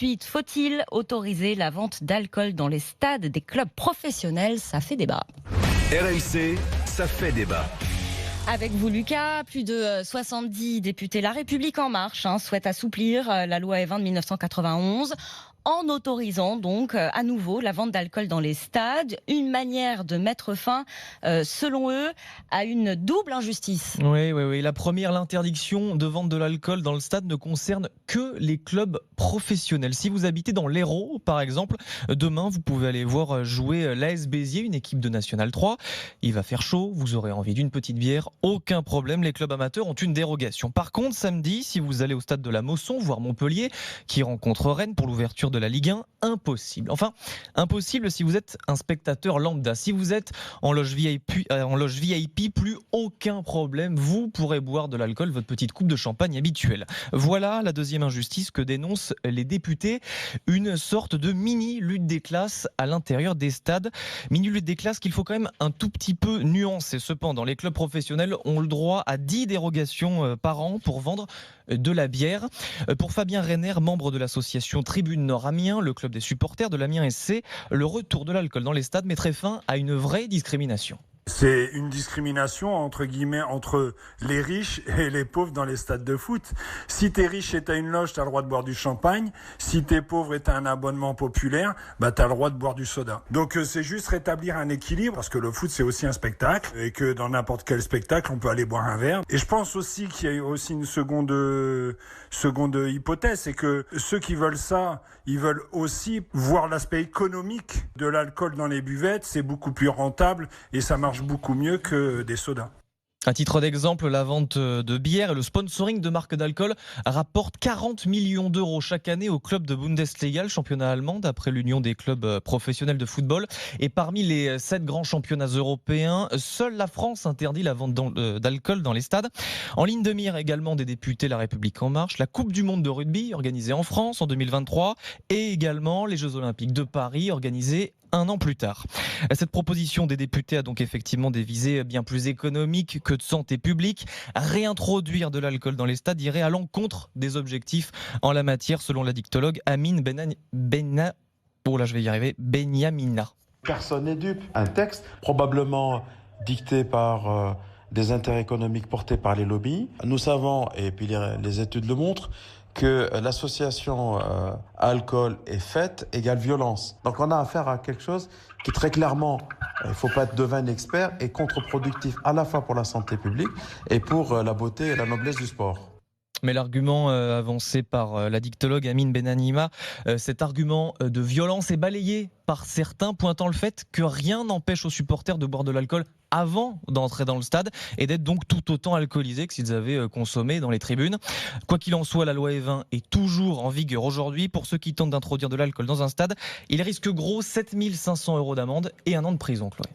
suite, faut-il autoriser la vente d'alcool dans les stades des clubs professionnels? Ça fait débat. RMC, ça fait débat. Avec vous Lucas, plus de 70 députés La République En Marche souhaitent assouplir la loi E20 de 1991 en autorisant donc à nouveau la vente d'alcool dans les stades. Une manière de mettre fin, selon eux, à une double injustice. Oui. La première, l'interdiction de vente de l'alcool dans le stade ne concerne que les clubs professionnels. Si vous habitez dans l'Hérault, par exemple, demain, vous pouvez aller voir jouer l'AS Béziers, une équipe de National 3. Il va faire chaud, vous aurez envie d'une petite bière, aucun problème, les clubs amateurs ont une dérogation. Par contre, samedi, si vous allez au stade de la Mosson, voir Montpellier, qui rencontre Rennes pour l'ouverture de la Ligue 1, impossible. Enfin, impossible si vous êtes un spectateur lambda. Si vous êtes en loge VIP, plus aucun problème. Vous pourrez boire de l'alcool, votre petite coupe de champagne habituelle. Voilà la deuxième injustice que dénoncent les députés. Une sorte de mini-lutte des classes à l'intérieur des stades. Mini-lutte des classes qu'il faut quand même un tout petit peu nuancer. Cependant, les clubs professionnels ont le droit à 10 dérogations par an pour vendre de la bière. Pour Fabien Reiner, membre de l'association Tribune Nord Amiens, le club des supporters de l'Amiens SC, le retour de l'alcool dans les stades mettrait fin à une vraie discrimination. C'est une discrimination entre guillemets entre les riches et les pauvres dans les stades de foot. Si t'es riche et t'as une loge, t'as le droit de boire du champagne. Si t'es pauvre et t'as un abonnement populaire, t'as le droit de boire du soda. Donc c'est juste rétablir un équilibre parce que le foot c'est aussi un spectacle et que dans n'importe quel spectacle on peut aller boire un verre. Et je pense aussi qu'il y a aussi une seconde hypothèse, c'est que ceux qui veulent ça, ils veulent aussi voir l'aspect économique de l'alcool dans les buvettes. C'est beaucoup plus rentable et ça marche beaucoup mieux que des sodas. À titre d'exemple, la vente de bière et le sponsoring de marques d'alcool rapportent 40 millions d'euros chaque année au club de Bundesliga, le championnat allemand, d'après l'Union des clubs professionnels de football. Et parmi les 7 grands championnats européens, seule la France interdit la vente d'alcool dans les stades. En ligne de mire également des députés La République En Marche, la Coupe du Monde de rugby organisée en France en 2023 et également les Jeux Olympiques de Paris organisés un an plus tard. Cette proposition des députés a donc effectivement des visées bien plus économiques que de santé publique. Réintroduire de l'alcool dans les stades irait à l'encontre des objectifs en la matière, selon la dictologue Amine Benyamina. Personne n'est dupe. Un texte probablement dicté par des intérêts économiques portés par les lobbies. Nous savons, et puis les études le montrent, que l'association alcool et fête égale violence. Donc on a affaire à quelque chose qui très clairement, il ne faut pas être devin expert, est contre-productif à la fois pour la santé publique et pour la beauté et la noblesse du sport. Mais l'argument avancé par la dictologue Amine Benanima, cet argument de violence est balayé par certains, pointant le fait que rien n'empêche aux supporters de boire de l'alcool avant d'entrer dans le stade et d'être donc tout autant alcoolisés que s'ils avaient consommé dans les tribunes. Quoi qu'il en soit, la loi E20 est toujours en vigueur aujourd'hui. Pour ceux qui tentent d'introduire de l'alcool dans un stade, ils risquent gros 7 500 € d'amende et 1 an de prison, Chloé.